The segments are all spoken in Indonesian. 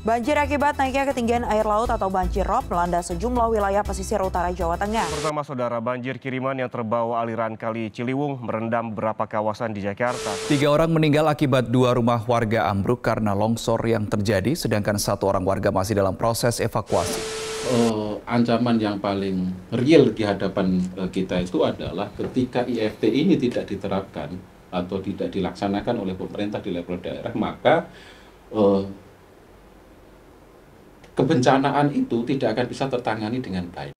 Banjir akibat naiknya ketinggian air laut atau banjir rob melanda sejumlah wilayah pesisir utara Jawa Tengah. Pertama saudara, banjir kiriman yang terbawa aliran Kali Ciliwung merendam beberapa kawasan di Jakarta. 3 orang meninggal akibat 2 rumah warga ambruk karena longsor yang terjadi, sedangkan 1 orang warga masih dalam proses evakuasi. Ancaman yang paling real di hadapan kita itu adalah ketika IFT ini tidak diterapkan atau tidak dilaksanakan oleh pemerintah di level daerah, maka kebencanaan itu tidak akan bisa tertangani dengan baik.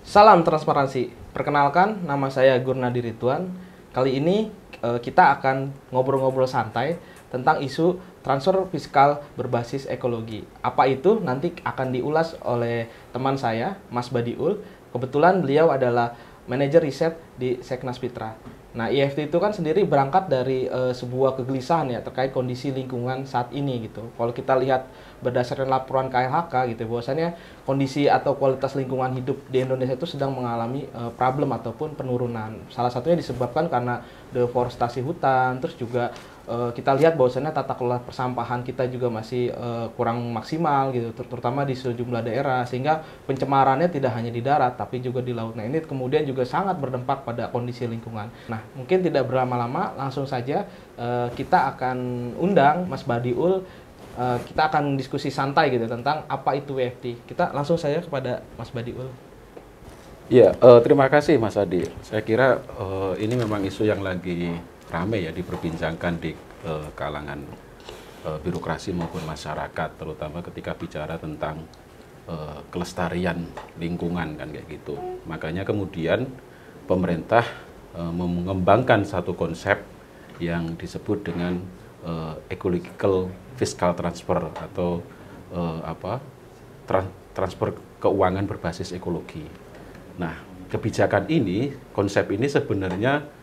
Salam transparansi. Perkenalkan, nama saya Gurnadi Ridwan. Kali ini kita akan ngobrol-ngobrol santai tentang isu transfer fiskal berbasis ekologi. Apa itu? Nanti akan diulas oleh teman saya, Mas Badiul. Kebetulan beliau adalah manajer riset di Seknas Fitra. Nah, IFT itu kan sendiri berangkat dari sebuah kegelisahan ya terkait kondisi lingkungan saat ini gitu. Kalau kita lihat berdasarkan laporan KLHK gitu, bahwasannya kondisi atau kualitas lingkungan hidup di Indonesia itu sedang mengalami problem ataupun penurunan. Salah satunya disebabkan karena deforestasi hutan, terus juga kita lihat bahwasannya tata kelola persampahan kita juga masih kurang maksimal gitu, terutama di sejumlah daerah, sehingga pencemarannya tidak hanya di darat tapi juga di laut. Nah, ini kemudian juga sangat berdampak pada kondisi lingkungan. Nah, mungkin tidak berlama-lama, langsung saja kita akan undang Mas Badiul. Kita akan diskusi santai gitu tentang apa itu WFT. Kita langsung saja kepada Mas Badiul. Ya, terima kasih Mas Adi. Saya kira ini memang isu yang lagi ramai ya diperbincangkan di kalangan birokrasi maupun masyarakat, terutama ketika bicara tentang kelestarian lingkungan kan kayak gitu. Makanya kemudian pemerintah mengembangkan satu konsep yang disebut dengan ecological fiscal transfer atau transfer keuangan berbasis ekologi. Nah, kebijakan ini, konsep ini sebenarnya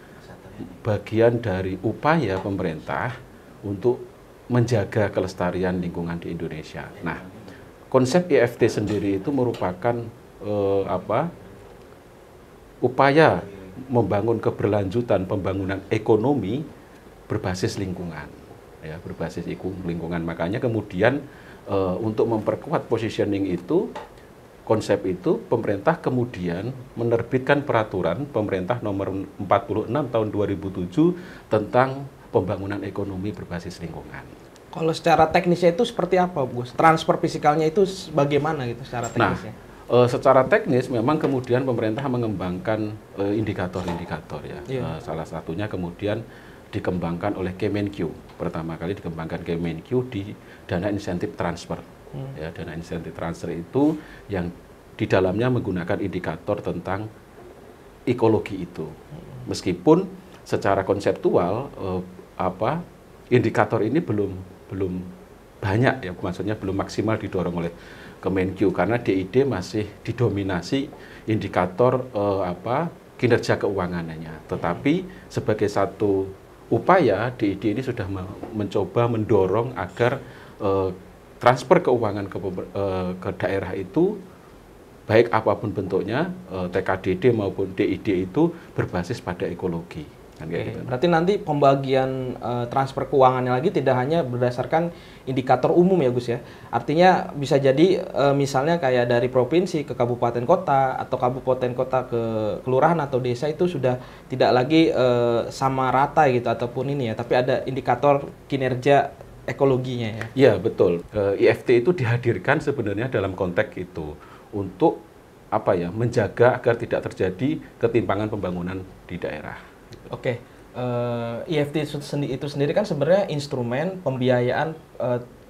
bagian dari upaya pemerintah untuk menjaga kelestarian lingkungan di Indonesia. Nah, konsep IFT sendiri itu merupakan upaya membangun keberlanjutan pembangunan ekonomi berbasis lingkungan, ya, berbasis lingkungan. Makanya kemudian untuk memperkuat positioning itu, konsep itu, pemerintah kemudian menerbitkan peraturan pemerintah nomor 46 tahun 2007 tentang pembangunan ekonomi berbasis lingkungan. Kalau secara teknisnya itu seperti apa, Gus? Transfer fiskalnya itu bagaimana gitu secara teknisnya? Nah, secara teknis memang kemudian pemerintah mengembangkan indikator-indikator ya. Yeah. Salah satunya kemudian dikembangkan oleh Kemenq. Pertama kali dikembangkan Kemenq di dana insentif transfer. Ya, dana insentif transfer itu yang di dalamnya menggunakan indikator tentang ekologi itu. Meskipun secara konseptual indikator ini belum banyak ya, maksudnya belum maksimal didorong oleh Kemenq karena DID masih didominasi indikator kinerja keuangannya. Tetapi sebagai satu upaya DID ini sudah mencoba mendorong agar transfer keuangan ke daerah itu, baik apapun bentuknya, TKDD maupun DID itu berbasis pada ekologi. Gitu. Berarti nanti pembagian transfer keuangannya lagi tidak hanya berdasarkan indikator umum ya Gus ya. Artinya bisa jadi misalnya kayak dari provinsi ke kabupaten kota atau kabupaten kota ke kelurahan atau desa itu sudah tidak lagi sama rata gitu ataupun ini ya, tapi ada indikator kinerja ekologinya ya. Iya, betul. IFT itu dihadirkan sebenarnya dalam konteks itu untuk menjaga agar tidak terjadi ketimpangan pembangunan di daerah. Oke. IFT itu sendiri kan sebenarnya instrumen pembiayaan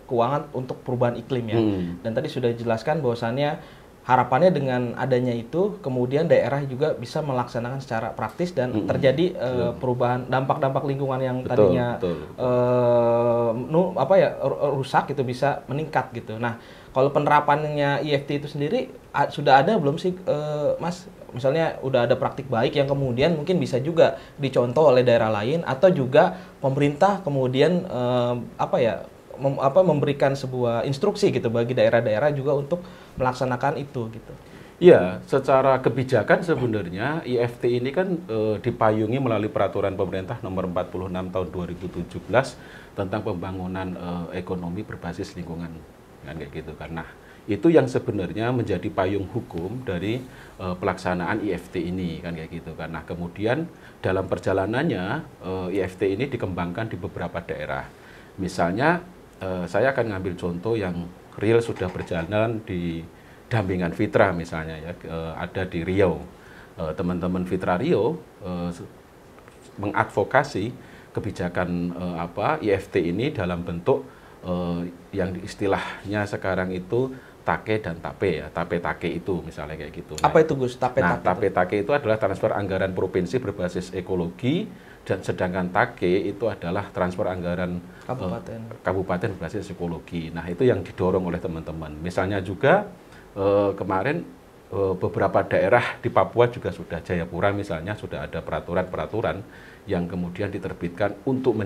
keuangan untuk perubahan iklim ya. Dan tadi sudah dijelaskan bahwasannya harapannya dengan adanya itu kemudian daerah juga bisa melaksanakan secara praktis dan terjadi perubahan dampak-dampak lingkungan yang tadinya rusak itu bisa meningkat gitu. Nah, kalau penerapannya IFT itu sendiri sudah ada belum sih Mas? Misalnya udah ada praktik baik yang kemudian mungkin bisa juga dicontoh oleh daerah lain atau juga pemerintah kemudian memberikan sebuah instruksi gitu bagi daerah-daerah juga untuk melaksanakan itu gitu. Ya, secara kebijakan sebenarnya IFT ini kan dipayungi melalui peraturan pemerintah nomor 46 tahun 2017 tentang pembangunan ekonomi berbasis lingkungan, kan kayak gitu kan. Nah, itu yang sebenarnya menjadi payung hukum dari pelaksanaan IFT ini, kan kayak gitu kan. Nah, kemudian dalam perjalanannya IFT ini dikembangkan di beberapa daerah. Misalnya saya akan ngambil contoh yang real sudah berjalan di dampingan Fitra misalnya ya, ada di Riau. Teman-teman Fitra Riau mengadvokasi kebijakan IFT ini dalam bentuk yang istilahnya sekarang itu TAKE dan TAPE ya, TAPE-TAKE itu misalnya kayak gitu. Apa itu Gus, TAPE-TAKE? Nah, TAPE-TAKE itu adalah transfer anggaran provinsi berbasis ekologi, dan sedangkan TAKE itu adalah transfer anggaran kabupaten berbasis ekologi. Nah, itu yang didorong oleh teman-teman. Misalnya juga kemarin beberapa daerah di Papua juga sudah, Jayapura misalnya, sudah ada peraturan-peraturan yang kemudian diterbitkan untuk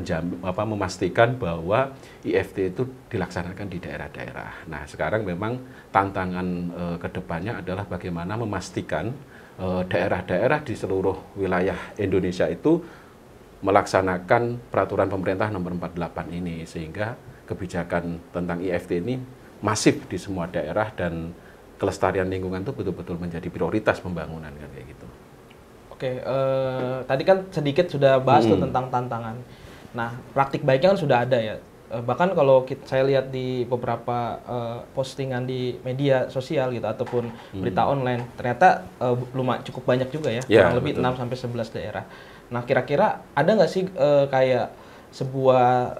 memastikan bahwa IFT itu dilaksanakan di daerah-daerah. Nah, sekarang memang tantangan ke depannya adalah bagaimana memastikan daerah-daerah di seluruh wilayah Indonesia itu melaksanakan peraturan pemerintah nomor 48 ini, sehingga kebijakan tentang IFT ini masif di semua daerah dan kelestarian lingkungan itu betul-betul menjadi prioritas pembangunan, kan kayak gitu. Oke, tadi kan sedikit sudah bahas tuh tentang tantangan. Nah, praktik baiknya kan sudah ada ya. Bahkan kalau saya lihat di beberapa postingan di media sosial gitu ataupun berita online, ternyata cukup banyak juga ya, kurang lebih 6 sampai 11 daerah. Nah, kira-kira ada nggak sih kayak sebuah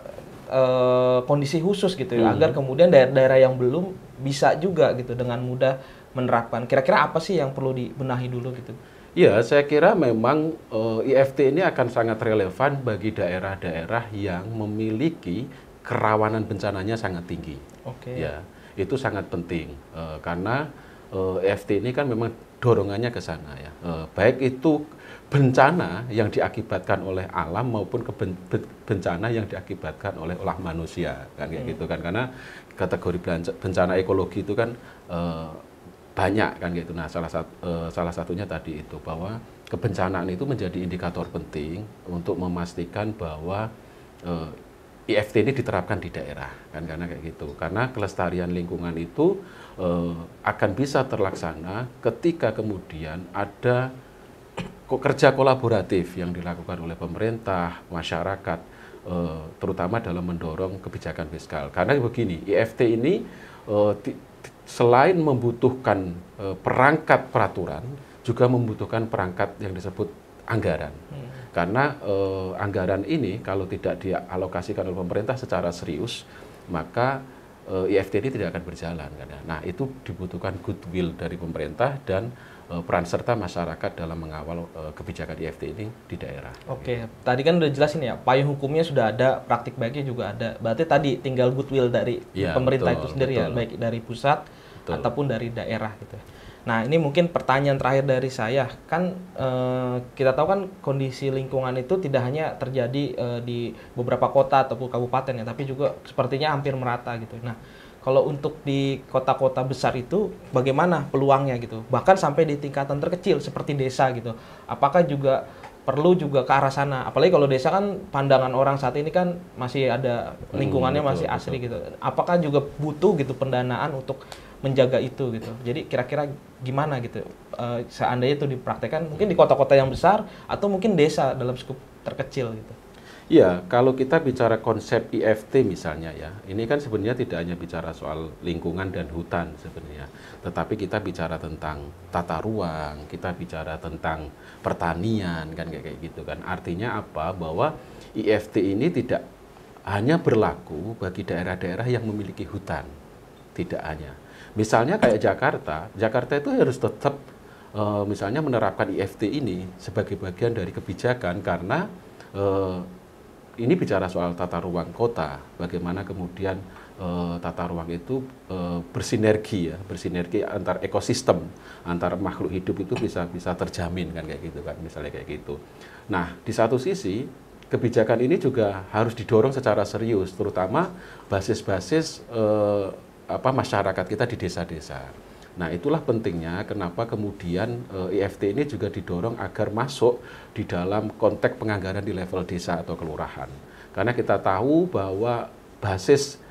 kondisi khusus gitu ya, agar kemudian daerah-daerah yang belum bisa juga gitu dengan mudah menerapkan. Kira-kira apa sih yang perlu dibenahi dulu gitu? Ya, saya kira memang IFT ini akan sangat relevan bagi daerah-daerah yang memiliki kerawanan bencananya sangat tinggi. Oke. Ya, itu sangat penting karena IFT ini kan memang dorongannya ke sana ya. Baik itu bencana yang diakibatkan oleh alam maupun bencana yang diakibatkan oleh ulah manusia, kan kayak gitu kan, karena kategori bencana ekologi itu kan banyak, kan gitu. Nah, salah satunya tadi itu bahwa kebencanaan itu menjadi indikator penting untuk memastikan bahwa IFT ini diterapkan di daerah, kan, karena kayak gitu. Karena kelestarian lingkungan itu akan bisa terlaksana ketika kemudian ada kerja kolaboratif yang dilakukan oleh pemerintah, masyarakat, terutama dalam mendorong kebijakan fiskal. Karena begini, IFT ini selain membutuhkan perangkat peraturan, juga membutuhkan perangkat yang disebut anggaran. Karena anggaran ini kalau tidak dialokasikan oleh pemerintah secara serius, maka IFT ini tidak akan berjalan. Nah, itu dibutuhkan goodwill dari pemerintah dan peran serta masyarakat dalam mengawal kebijakan IFT ini di daerah. Oke, tadi kan udah jelasin ya, payung hukumnya sudah ada, praktik baiknya juga ada. Berarti tadi tinggal goodwill dari pemerintah itu sendiri ya, baik dari pusat ataupun dari daerah gitu. Nah, ini mungkin pertanyaan terakhir dari saya. Kan kita tahu kan kondisi lingkungan itu tidak hanya terjadi di beberapa kota ataupun kabupaten ya, tapi juga sepertinya hampir merata gitu. Nah, kalau untuk di kota-kota besar itu bagaimana peluangnya gitu? Bahkan sampai di tingkatan terkecil seperti desa gitu. Apakah juga perlu juga ke arah sana? Apalagi kalau desa kan pandangan orang saat ini kan masih ada lingkungannya masih asri gitu. Apakah juga butuh gitu pendanaan untuk menjaga itu gitu? Jadi kira-kira gimana gitu? Seandainya itu dipraktekkan mungkin di kota-kota yang besar atau mungkin desa dalam skup terkecil gitu. Ya, kalau kita bicara konsep IFT misalnya ya, ini kan sebenarnya tidak hanya bicara soal lingkungan dan hutan sebenarnya, tetapi kita bicara tentang tata ruang, kita bicara tentang pertanian, kan kayak gitu kan. Artinya apa? Bahwa IFT ini tidak hanya berlaku bagi daerah-daerah yang memiliki hutan, tidak hanya. Misalnya kayak Jakarta itu harus tetap misalnya menerapkan IFT ini sebagai bagian dari kebijakan karena ini bicara soal tata ruang kota, bagaimana kemudian tata ruang itu bersinergi antar ekosistem, antar makhluk hidup itu bisa terjamin, kan kayak gitu kan, misalnya kayak gitu. Nah, di satu sisi kebijakan ini juga harus didorong secara serius, terutama basis-basis masyarakat kita di desa-desa. Nah, itulah pentingnya kenapa kemudian IFT ini juga didorong agar masuk di dalam konteks penganggaran di level desa atau kelurahan. Karena kita tahu bahwa basis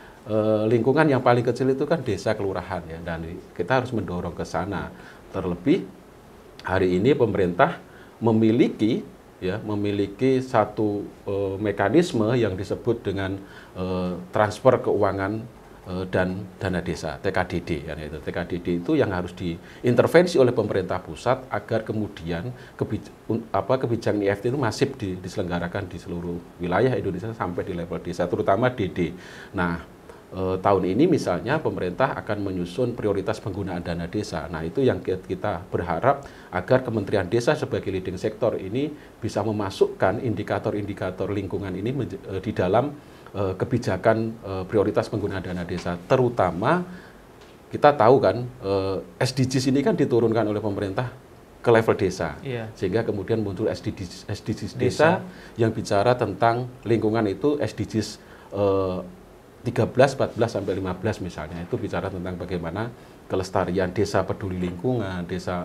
lingkungan yang paling kecil itu kan desa kelurahan ya, dan kita harus mendorong ke sana. Terlebih hari ini pemerintah memiliki satu mekanisme yang disebut dengan transfer keuangan dan dana desa, TKDD. Ya, itu. TKDD itu yang harus diintervensi oleh pemerintah pusat agar kemudian kebijakan IFT itu masif diselenggarakan di seluruh wilayah Indonesia sampai di level desa, terutama DD. Nah, tahun ini misalnya pemerintah akan menyusun prioritas penggunaan dana desa. Nah, itu yang kita berharap agar Kementerian Desa sebagai leading sektor ini bisa memasukkan indikator-indikator lingkungan ini di dalam kebijakan prioritas penggunaan dana desa, terutama kita tahu kan SDGs ini kan diturunkan oleh pemerintah ke level desa, sehingga kemudian muncul SDGs desa yang bicara tentang lingkungan itu SDGs 13, 14 sampai 15 misalnya, itu bicara tentang bagaimana kelestarian desa peduli lingkungan, desa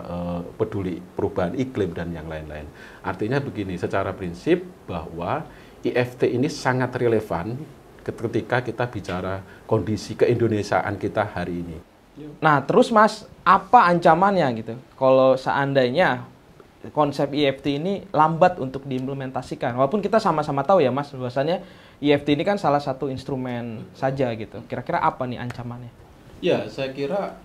peduli perubahan iklim dan yang lain-lain. Artinya begini, secara prinsip bahwa IFT ini sangat relevan ketika kita bicara kondisi keindonesiaan kita hari ini. Nah, terus Mas, apa ancamannya gitu? Kalau seandainya konsep IFT ini lambat untuk diimplementasikan, walaupun kita sama-sama tahu ya Mas, bahwasannya IFT ini kan salah satu instrumen saja gitu. Kira-kira apa nih ancamannya? Ya, saya kira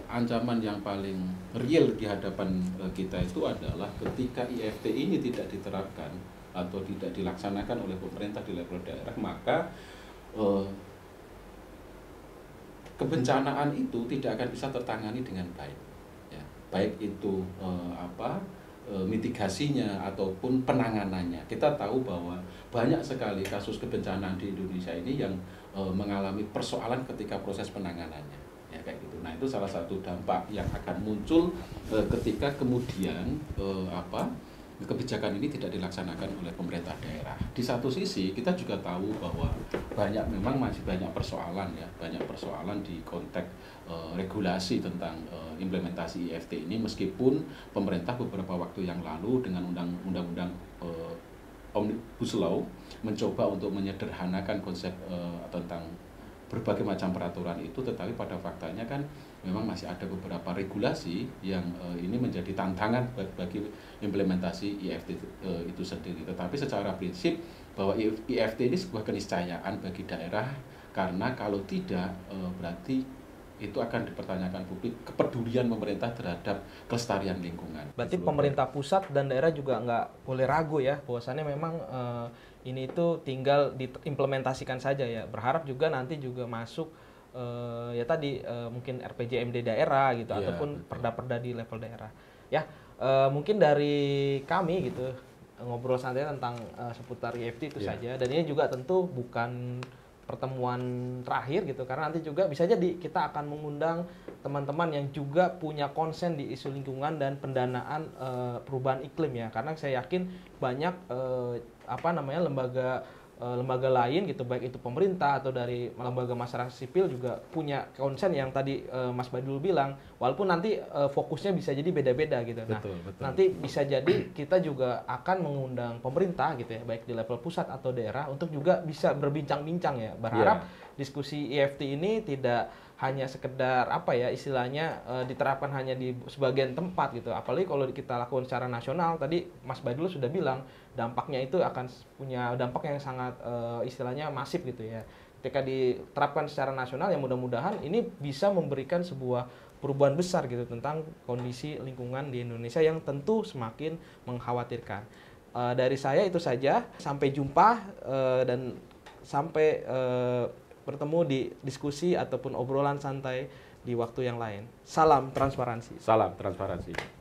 ancaman yang paling real di hadapan kita itu adalah ketika IFT ini tidak diterapkan atau tidak dilaksanakan oleh pemerintah di level daerah, maka kebencanaan itu tidak akan bisa tertangani dengan baik. Ya, baik itu mitigasinya ataupun penanganannya. Kita tahu bahwa banyak sekali kasus kebencanaan di Indonesia ini yang mengalami persoalan ketika proses penanganannya. Ya, kayak gitu. Nah, itu salah satu dampak yang akan muncul ketika kemudian kebijakan ini tidak dilaksanakan oleh pemerintah daerah. Di satu sisi kita juga tahu bahwa memang masih banyak persoalan ya, banyak persoalan di konteks regulasi tentang implementasi IFT ini, meskipun pemerintah beberapa waktu yang lalu dengan undang-undang Omnibus Law mencoba untuk menyederhanakan konsep tentang berbagai macam peraturan itu, tetapi pada faktanya kan memang masih ada beberapa regulasi yang ini menjadi tantangan bagi implementasi IFT itu sendiri. Tetapi secara prinsip bahwa IFT ini sebuah keniscayaan bagi daerah, karena kalau tidak berarti itu akan dipertanyakan publik kepedulian pemerintah terhadap kelestarian lingkungan. Berarti pemerintah pusat dan daerah juga nggak boleh ragu ya, bahwasannya memang ini itu tinggal diimplementasikan saja ya. Berharap juga nanti juga masuk ya tadi mungkin RPJMD daerah gitu, ataupun perda-perda di level daerah. Ya, mungkin dari kami gitu ngobrol santai tentang seputar IFT itu saja, dan ini juga tentu bukan pertemuan terakhir gitu, karena nanti juga bisa jadi kita akan mengundang teman-teman yang juga punya konsen di isu lingkungan dan pendanaan perubahan iklim ya, karena saya yakin banyak lembaga lain gitu, baik itu pemerintah atau dari lembaga masyarakat sipil juga punya konsen yang tadi Mas Badul bilang, walaupun nanti fokusnya bisa jadi beda-beda gitu. Betul. Nanti bisa jadi kita juga akan mengundang pemerintah gitu ya, baik di level pusat atau daerah, untuk juga bisa berbincang-bincang ya. Berharap diskusi IFT ini tidak hanya sekedar istilahnya diterapkan hanya di sebagian tempat gitu. Apalagi kalau kita lakukan secara nasional, tadi Mas Badul sudah bilang dampaknya itu akan punya dampak yang sangat istilahnya masif gitu ya. Ketika diterapkan secara nasional, yang mudah-mudahan ini bisa memberikan sebuah perubahan besar gitu tentang kondisi lingkungan di Indonesia yang tentu semakin mengkhawatirkan. Dari saya itu saja, sampai jumpa dan sampai bertemu di diskusi ataupun obrolan santai di waktu yang lain. Salam transparansi. Salam transparansi.